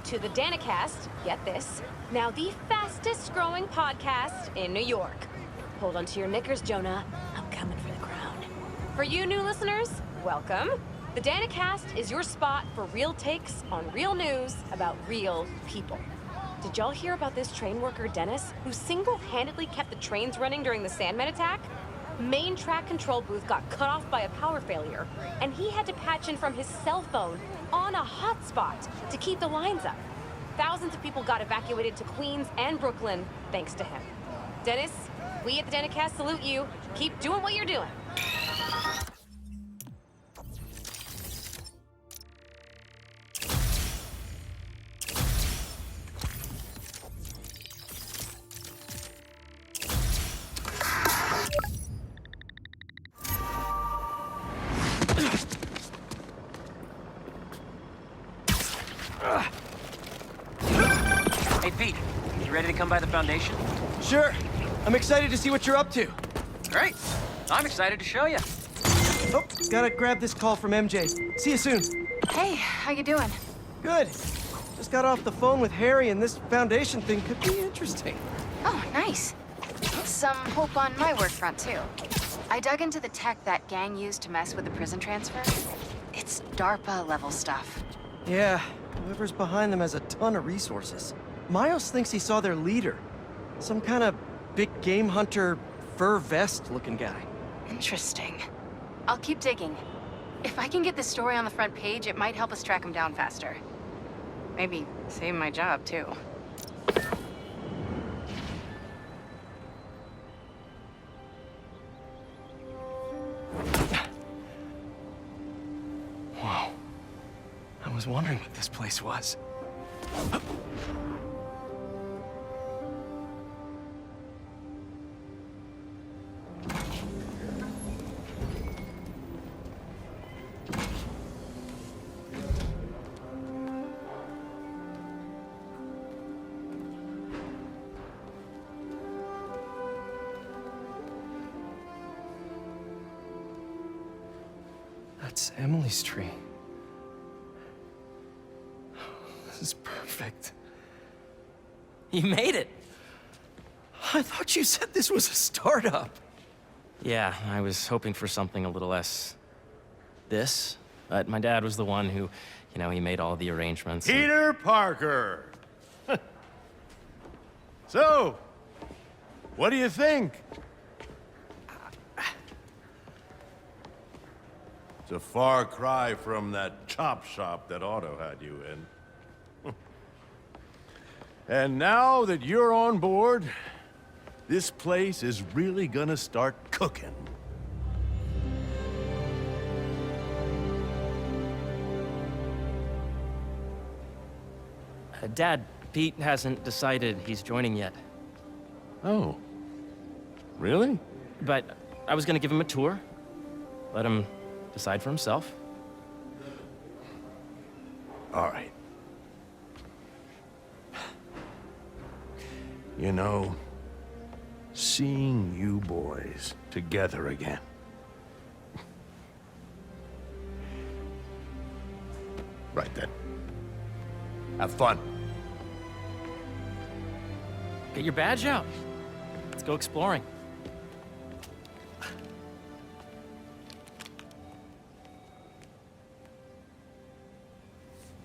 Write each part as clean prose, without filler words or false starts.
to the Danikast, get this, now the fastest growing podcast in New York. Hold on to your knickers, Jonah. I'm coming for the crown. For you new listeners, welcome. The Danikast is your spot for real takes on real news about real people. Did y'all hear about this train worker, Dennis, who single-handedly kept the trains running during the Sandman attack? Main track control booth got cut off by a power failure, and he had to patch in from his cell phone on a hotspot to keep the lines up. Thousands of people got evacuated to Queens and Brooklyn thanks to him. Dennis, we at the Danikast salute you. Keep doing what you're doing. Hey, Pete, you ready to come by the Foundation? Sure. I'm excited to see what you're up to. Great. I'm excited to show you. Oh, gotta grab this call from MJ. See you soon. Hey, how you doing? Good. Just got off the phone with Harry, and this Foundation thing could be interesting. Oh, nice. Some hope on my work front, too. I dug into the tech that gang used to mess with the prison transfer. It's DARPA-level stuff. Yeah, whoever's behind them has a ton of resources. Miles thinks he saw their leader. Some kind of big game hunter, fur vest-looking guy. Interesting. I'll keep digging. If I can get this story on the front page, it might help us track him down faster. Maybe save my job, too. Whoa. I was wondering what this place was. That's Emily's tree. This is perfect. You made it. I thought you said this was a startup. Yeah, I was hoping for something a little less this, but my dad was the one who, he made all the arrangements. Peter Parker! So, what do you think? It's a far cry from that chop shop that Otto had you in. And now that you're on board, this place is really gonna start cooking. Dad, Pete hasn't decided he's joining yet. Oh. Really? But I was gonna give him a tour, let him decide for himself. All right. You know, seeing you boys together again. Right then. Have fun. Get your badge out. Let's go exploring.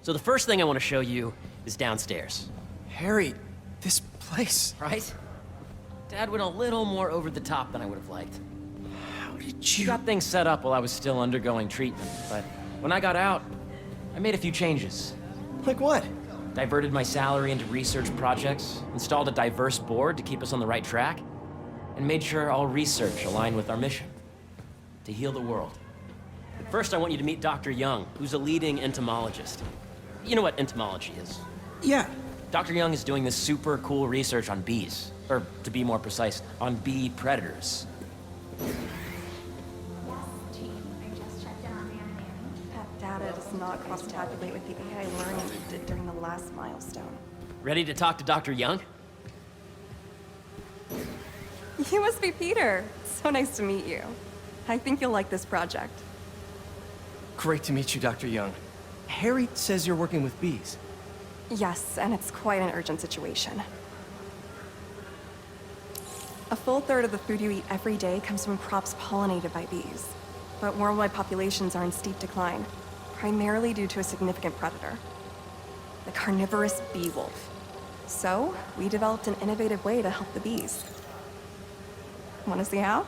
So the first thing I want to show you is downstairs. Harry, this place. Right? Dad went a little more over the top than I would have liked. How did He you... got things set up while I was still undergoing treatment, but when I got out, I made a few changes. Like what? Diverted my salary into research projects, installed a diverse board to keep us on the right track, and made sure all research aligned with our mission, to heal the world. But first, I want you to meet Dr. Young, who's a leading entomologist. You know what entomology is? Yeah. Dr. Young is doing this super cool research on bees, or to be more precise, on bee predators. Yes, team. I just checked in on Manny. That data does not cross-tabulate with the AI learning we did during the last milestone. Ready to talk to Dr. Young? You must be Peter. So nice to meet you. I think you'll like this project. Great to meet you, Dr. Young. Harry says you're working with bees. Yes, and it's quite an urgent situation. A full third of the food you eat every day comes from crops pollinated by bees. But worldwide populations are in steep decline, primarily due to a significant predator, the carnivorous bee wolf. So, we developed an innovative way to help the bees. Want to see how?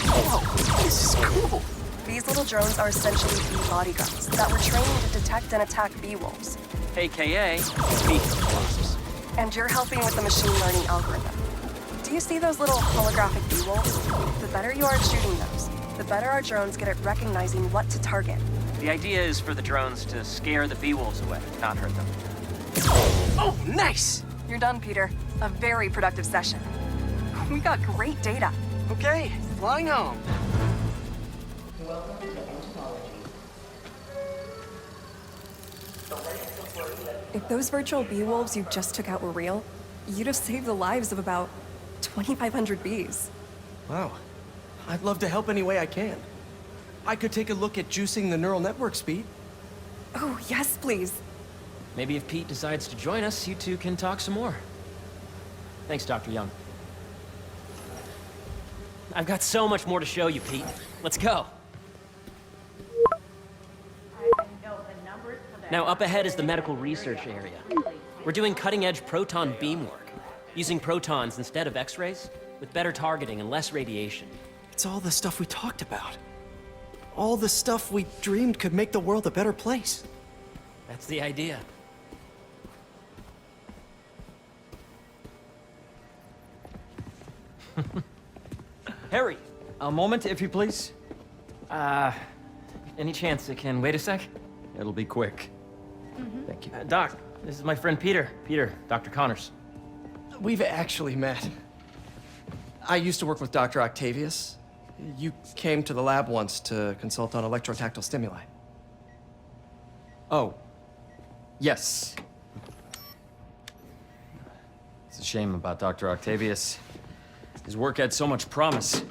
Whoa, this is cool. These little drones are essentially bee bodyguards that were trained to detect and attack bee wolves. AKA, bee wasps. And you're helping with the machine learning algorithm. Do you see those little holographic bee wolves? The better you are at shooting those, the better our drones get at recognizing what to target. The idea is for the drones to scare the bee wolves away, not hurt them. Oh, nice! You're done, Peter. A very productive session. We got great data. Okay, flying home. If those virtual bee wolves you just took out were real, you'd have saved the lives of about 2,500 bees. Wow. I'd love to help any way I can. I could take a look at juicing the neural network speed. Oh, yes, please. Maybe if Pete decides to join us, you two can talk some more. Thanks, Dr. Young. I've got so much more to show you, Pete. Let's go. Now, up ahead is the medical research area. We're doing cutting-edge proton beam work, using protons instead of X-rays, with better targeting and less radiation. It's all the stuff we talked about. All the stuff we dreamed could make the world a better place. That's the idea. Harry! A moment, if you please. Any chance it can wait a sec? It'll be quick. Thank you. Doc, this is my friend Peter. Peter, Dr. Connors. We've actually met. I used to work with Dr. Octavius. You came to the lab once to consult on electrotactile stimuli. Oh. Yes. It's a shame about Dr. Octavius. His work had so much promise.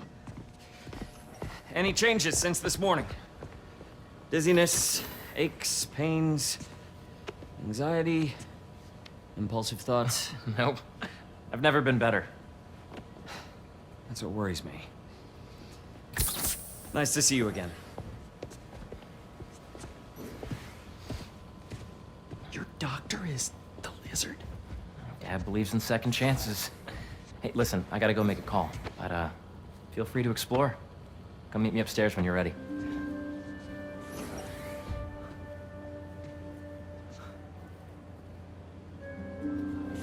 Any changes since this morning? Dizziness, aches, pains, anxiety, impulsive thoughts. Nope. I've never been better. That's what worries me. Nice to see you again. Your doctor is the lizard? Dad believes in second chances. Hey, listen, I gotta go make a call, but feel free to explore. Come meet me upstairs when you're ready.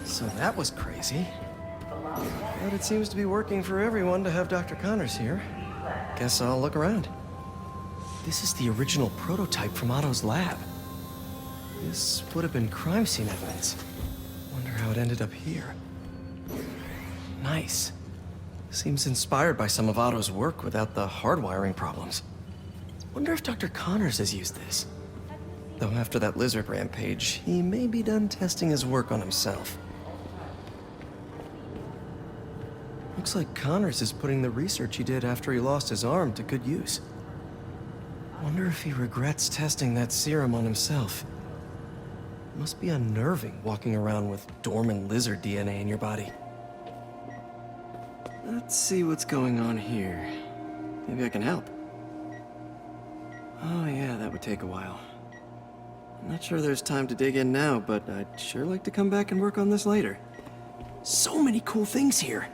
So that was crazy. But it seems to be working for everyone to have Dr. Connors here. Guess I'll look around. This is the original prototype from Otto's lab. This would have been crime scene evidence. Wonder how it ended up here. Nice. Seems inspired by some of Otto's work without the hardwiring problems. Wonder if Dr. Connors has used this. Though after that lizard rampage, he may be done testing his work on himself. Looks like Connors is putting the research he did after he lost his arm to good use. Wonder if he regrets testing that serum on himself. Must be unnerving walking around with dormant lizard DNA in your body. Let's see what's going on here. Maybe I can help. Oh yeah, that would take a while. I'm not sure there's time to dig in now, but I'd sure like to come back and work on this later. So many cool things here.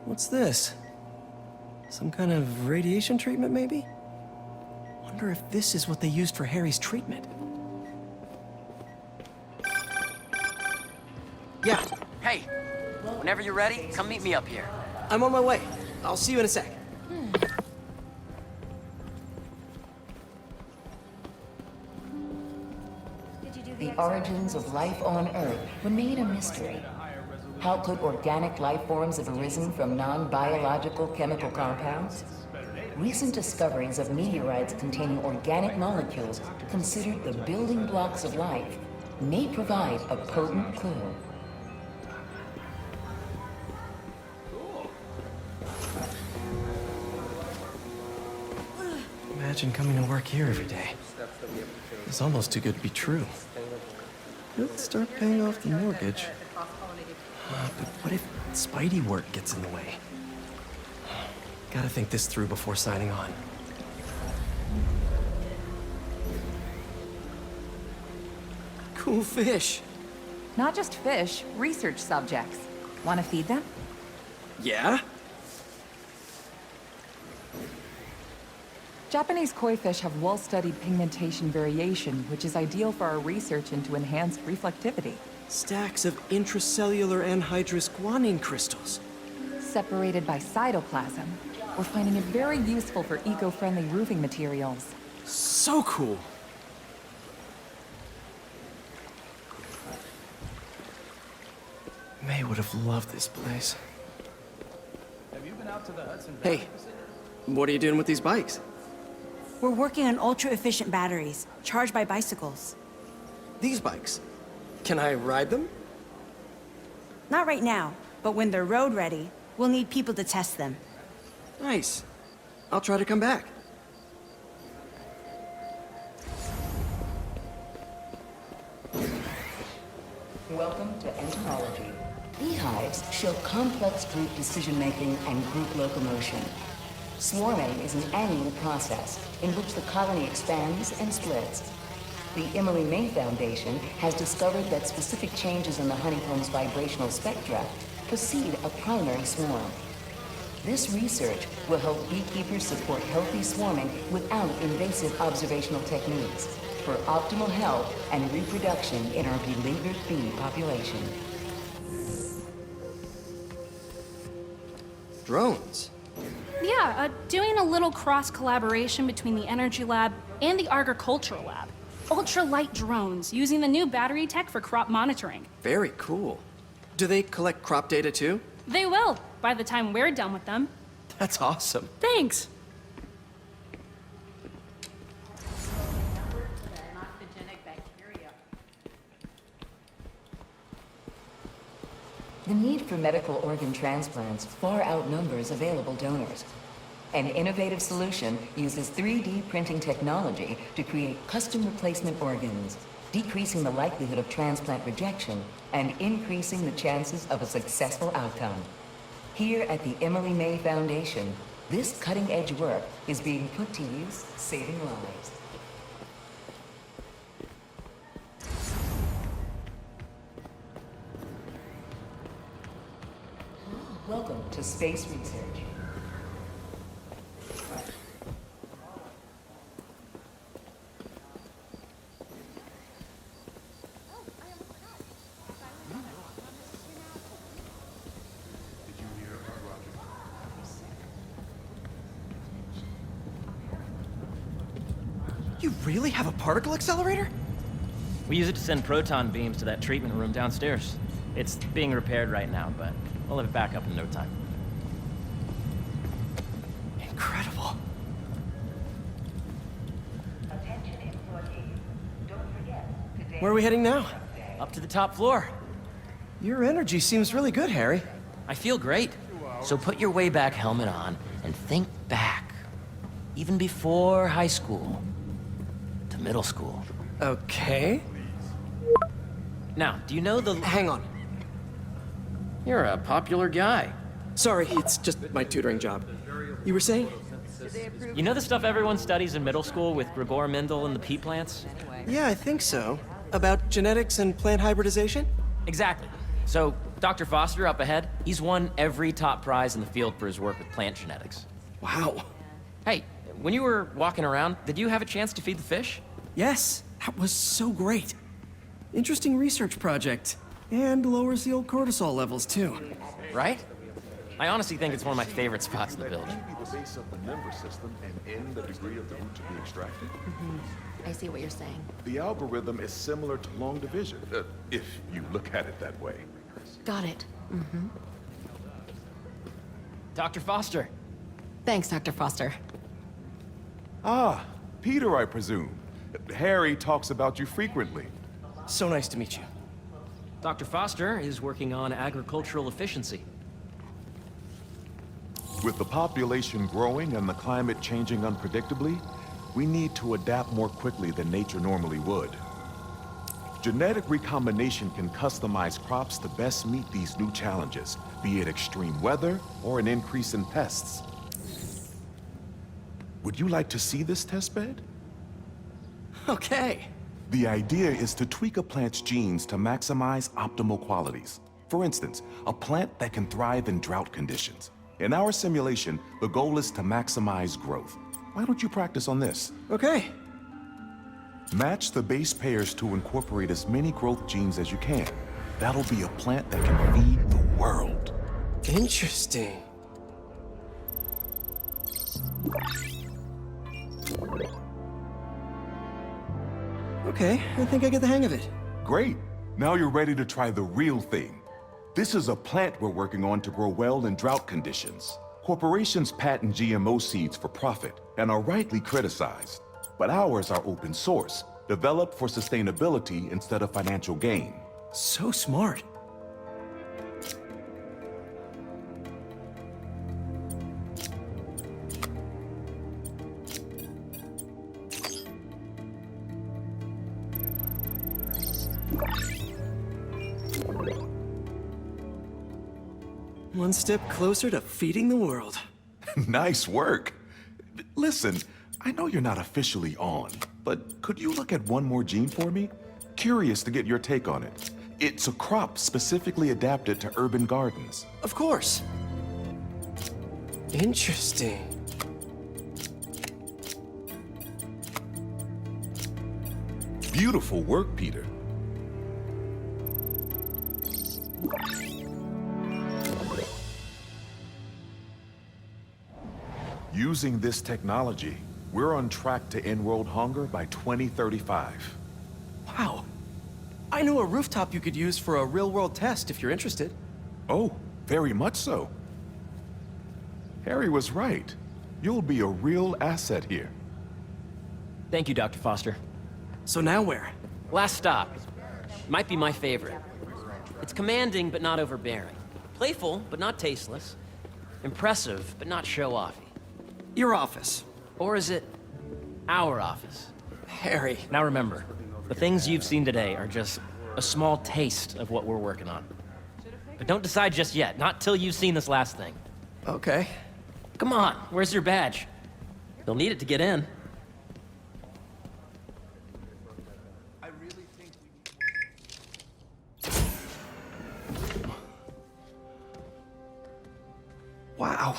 What's this? Some kind of radiation treatment, maybe? Wonder if this is what they used for Harry's treatment. Yeah, Hey, whenever you're ready, come meet me up here. I'm on my way. I'll see you in a sec. The origins of life on Earth remain a mystery. How could organic life forms have arisen from non-biological chemical compounds? Recent discoveries of meteorites containing organic molecules considered the building blocks of life may provide a potent clue. imagine coming to work here every day. It's almost too good to be true. Let's start paying off the mortgage. But what if Spidey work gets in the way? Gotta think this through before signing on. Cool fish. Not just fish, research subjects. Want to feed them? Yeah? Japanese koi fish have well-studied pigmentation variation, which is ideal for our research into enhanced reflectivity. Stacks of intracellular anhydrous guanine crystals. Separated by cytoplasm, we're finding it very useful for eco-friendly roofing materials. So cool. May would have loved this place. Have you been out to the Hudson Hey, Valley? what are you doing with these bikes? We're working on ultra-efficient batteries, charged by bicycles. These bikes? Can I ride them? Not right now, but when they're road ready, we'll need people to test them. Nice. I'll try to come back. Welcome to entomology. Beehives show complex group decision-making and group locomotion. Swarming is an annual process in which the colony expands and splits. The Emily May Foundation has discovered that specific changes in the honeycomb's vibrational spectra precede a primary swarm. This research will help beekeepers support healthy swarming without invasive observational techniques for optimal health and reproduction in our beleaguered bee population. Drones? Yeah, doing a little cross-collaboration between the Energy Lab and the Agricultural Lab. Ultralight drones using the new battery tech for crop monitoring. Very cool. Do they collect crop data too? They will, by the time we're done with them. That's awesome. Thanks! The need for medical organ transplants far outnumbers available donors. An innovative solution uses 3D printing technology to create custom replacement organs, decreasing the likelihood of transplant rejection and increasing the chances of a successful outcome. Here at the Emily May Foundation, this cutting-edge work is being put to use, saving lives. Welcome to Space Research. You really have a particle accelerator? We use it to send proton beams to that treatment room downstairs. It's being repaired right now, but we'll have it back up in no time. Incredible. Where are we heading now? Up to the top floor. Your energy seems really good, Harry. I feel great. So put your way back helmet on and think back. Even before high school. To middle school. Okay. Now, do you know the... Hang on. You're a popular guy. Sorry, it's just my tutoring job. You were saying? You know the stuff everyone studies in middle school with Gregor Mendel and the pea plants? Yeah, I think so. About genetics and plant hybridization? Exactly. So, Dr. Foster up ahead, he's won every top prize in the field for his work with plant genetics. Wow. Hey, when you were walking around, did you have a chance to feed the fish? Yes, that was so great. Interesting research project. And lowers the old cortisol levels, too. Right? I honestly think it's one of my favorite spots in the building. The base of the nervous system and end the degree of the root to be extracted. I see what you're saying. The algorithm is similar to long division, if you look at it that way. Got it. Dr. Foster. Thanks, Dr. Foster. Ah, Peter, I presume. Harry talks about you frequently. So nice to meet you. Dr. Foster is working on agricultural efficiency. With the population growing and the climate changing unpredictably, we need to adapt more quickly than nature normally would. Genetic recombination can customize crops to best meet these new challenges, be it extreme weather or an increase in pests. Would you like to see this testbed? Okay. The idea is to tweak a plant's genes to maximize optimal qualities. For instance, a plant that can thrive in drought conditions. In our simulation, the goal is to maximize growth. Why don't you practice on this? Okay. Match the base pairs to incorporate as many growth genes as you can. That'll be a plant that can feed the world. Interesting. Okay, I think I get the hang of it. Great. Now you're ready to try the real thing. This is a plant we're working on to grow well in drought conditions. Corporations patent GMO seeds for profit and are rightly criticized. But ours are open source, developed for sustainability instead of financial gain. So smart. One step closer to feeding the world. Nice work. Listen, I know you're not officially on, but could you look at one more gene for me? Curious to get your take on it. It's a crop specifically adapted to urban gardens. Of course. Interesting. Beautiful work, Peter. Using this technology, we're on track to end world hunger by 2035. Wow. I know a rooftop you could use for a real-world test if you're interested. Oh, very much so. Harry was right. You'll be a real asset here. Thank you, Dr. Foster. So now where? Last stop. Might be my favorite. It's commanding, but not overbearing. Playful, but not tasteless. Impressive, but not show-offy. Your office. Or is it our office? Harry. Now remember, the things you've seen today are just a small taste of what we're working on. But don't decide just yet, not till you've seen this last thing. Okay. Come on, where's your badge? You'll need it to get in. Wow.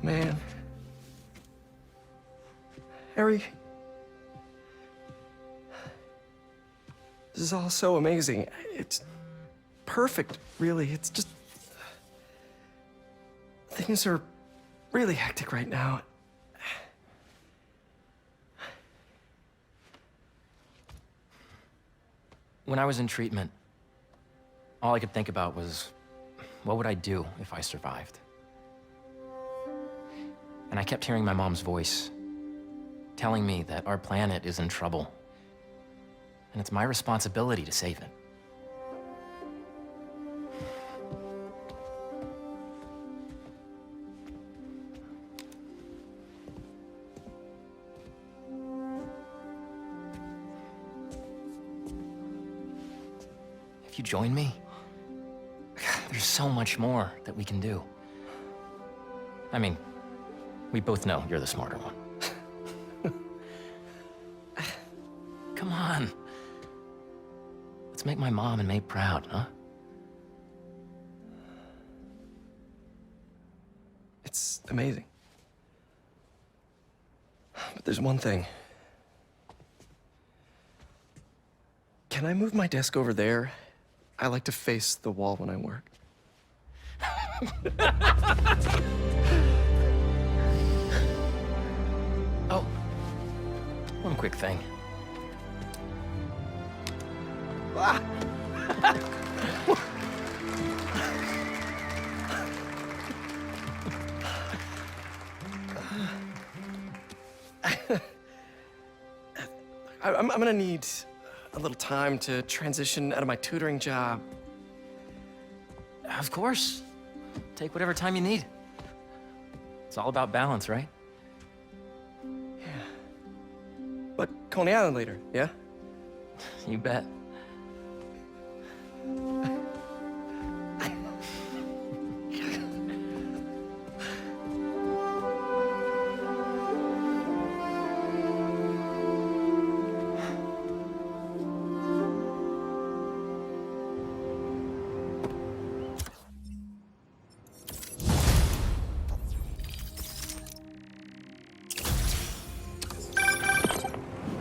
Man. Harry. This is all so amazing. It's perfect, really. It's just... Things are really hectic right now. When I was in treatment, all I could think about was, what would I do if I survived? And I kept hearing my mom's voice, telling me that our planet is in trouble, and it's my responsibility to save it. If you join me, there's so much more that we can do. I mean, we both know you're the smarter one. Come on. Let's make my mom and May proud, huh? It's amazing. But there's one thing. Can I move my desk over there? I like to face the wall when I work. Oh, one quick thing. Ah. I'm gonna need a little time to transition out of my tutoring job. Of course. Take whatever time you need. It's all about balance, right? But Coney Island later, yeah? You bet.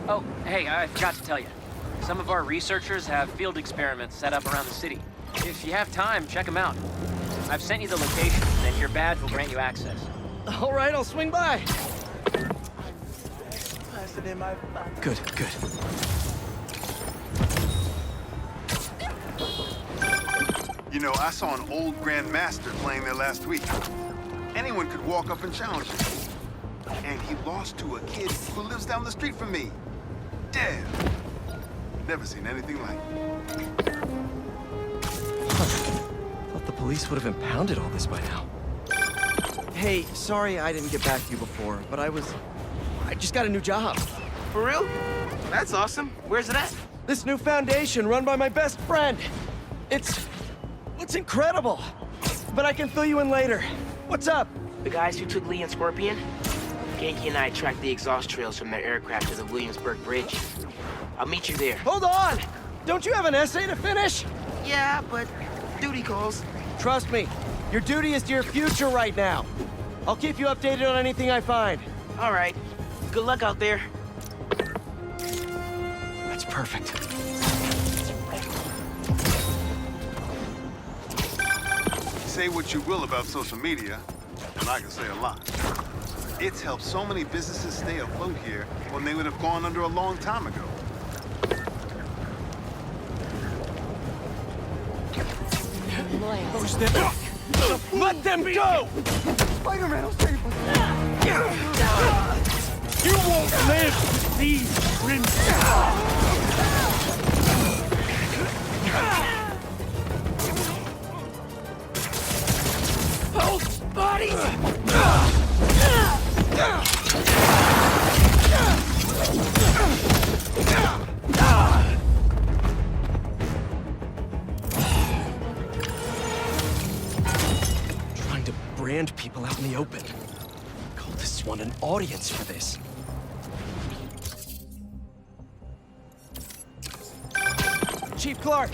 Oh, hey, I forgot to tell you. Some of our researchers have field experiments set up around the city. If you have time, check them out. I've sent you the location, and your badge will grant you access. All right, I'll swing by. Good, good. You know, I saw an old Grand Master playing there last week. Anyone could walk up and challenge him. And he lost to a kid who lives down the street from me. Damn. Never seen anything like it. Thought the police would have impounded all this by now. Hey, sorry I didn't get back to you before, but I just got a new job. For real? That's awesome. Where's it at? This new foundation run by my best friend. It's incredible. But I can fill you in later. What's up? The guys who took Lee and Scorpion? Genki and I tracked the exhaust trails from their aircraft to the Williamsburg Bridge. I'll meet you there. Hold on! Don't you have an essay to finish? Yeah, but duty calls. Trust me, your duty is to your future right now. I'll keep you updated on anything I find. All right. Good luck out there. That's perfect. Say what you will about social media, and I can say a lot. It's helped so many businesses stay afloat here when they would have gone under a long time ago. Let them go! Spider-Man will save us! You won't live! These princes! Hold body! Trying to brand people out in the open. Cultists want an audience for this. Chief Clark,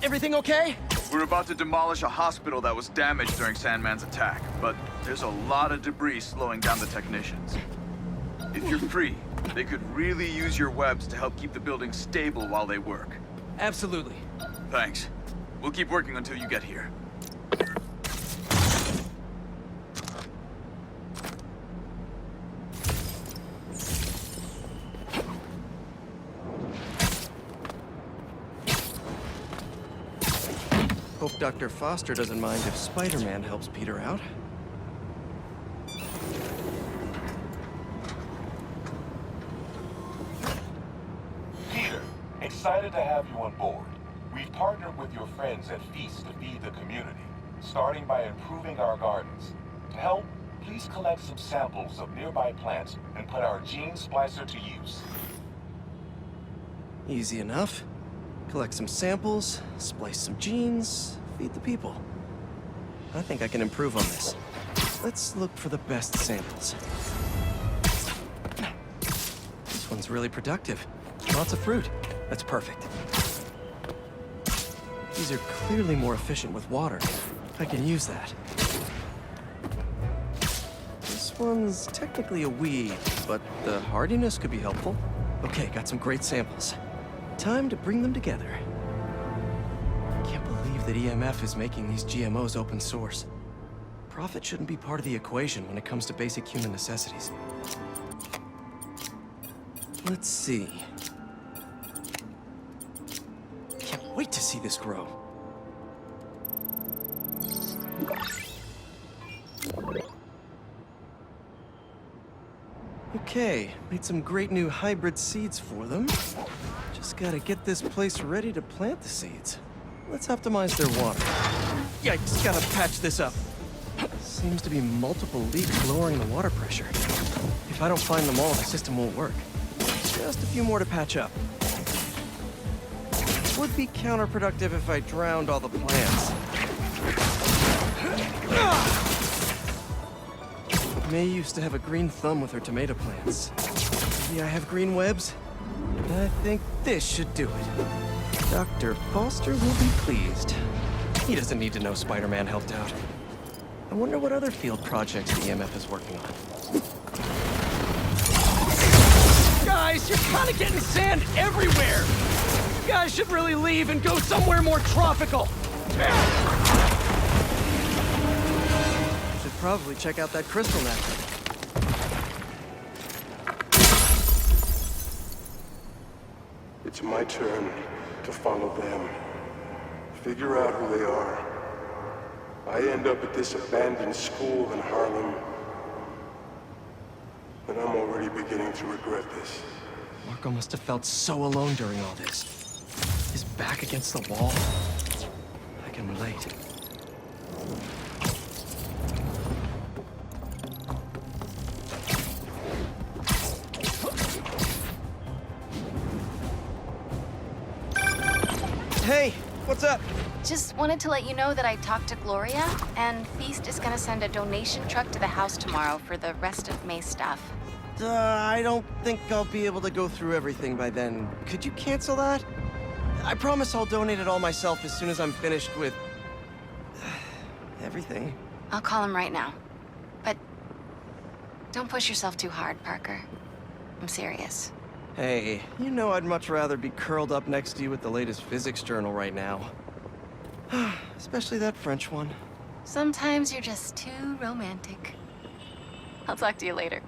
everything okay? We're about to demolish a hospital that was damaged during Sandman's attack, but there's a lot of debris slowing down the technicians. If you're free, they could really use your webs to help keep the building stable while they work. Absolutely. Thanks. We'll keep working until you get here. Hope Dr. Foster doesn't mind if Spider-Man helps Peter out. Peter, excited to have you on board. We've partnered with your friends at Feast to feed the community, starting by improving our gardens. To help, please collect some samples of nearby plants and put our gene splicer to use. Easy enough. Collect some samples, splice some genes, feed the people. I think I can improve on this. Let's look for the best samples. This one's really productive. Lots of fruit. That's perfect. These are clearly more efficient with water. I can use that. This one's technically a weed, but the hardiness could be helpful. Okay, got some great samples. Time to bring them together. Can't believe that EMF is making these GMOs open source. Profit shouldn't be part of the equation when it comes to basic human necessities. Let's see. Can't wait to see this grow. Okay, made some great new hybrid seeds for them. Just Just gotta get this place ready to plant the seeds. Let's optimize their water. Yikes, gotta patch this up. Seems to be multiple leaks lowering the water pressure. If I don't find them all, the system won't work. Just a few more to patch up. Would be counterproductive if I drowned all the plants. May used to have a green thumb with her tomato plants. Maybe I have green webs? I think this should do it. Dr. Foster will be pleased. He doesn't need to know Spider-Man helped out. I wonder what other field projects the EMF is working on. Guys, you're kind of getting sand everywhere! You guys should really leave and go somewhere more tropical! Should probably check out that crystal nectar. It's my turn to follow them. Figure out who they are. I end up at this abandoned school in Harlem. And I'm already beginning to regret this. Marko must have felt so alone during all this. His back against the wall. I can relate. Hey, what's up? Just wanted to let you know that I talked to Gloria, and Feast is gonna send a donation truck to the house tomorrow for the rest of May's stuff. I don't think I'll be able to go through everything by then. Could you cancel that? I promise I'll donate it all myself as soon as I'm finished with... everything. I'll call him right now. But don't push yourself too hard, Parker. I'm serious. Hey, you know I'd much rather be curled up next to you with the latest physics journal right now. Especially that French one. Sometimes you're just too romantic. I'll talk to you later.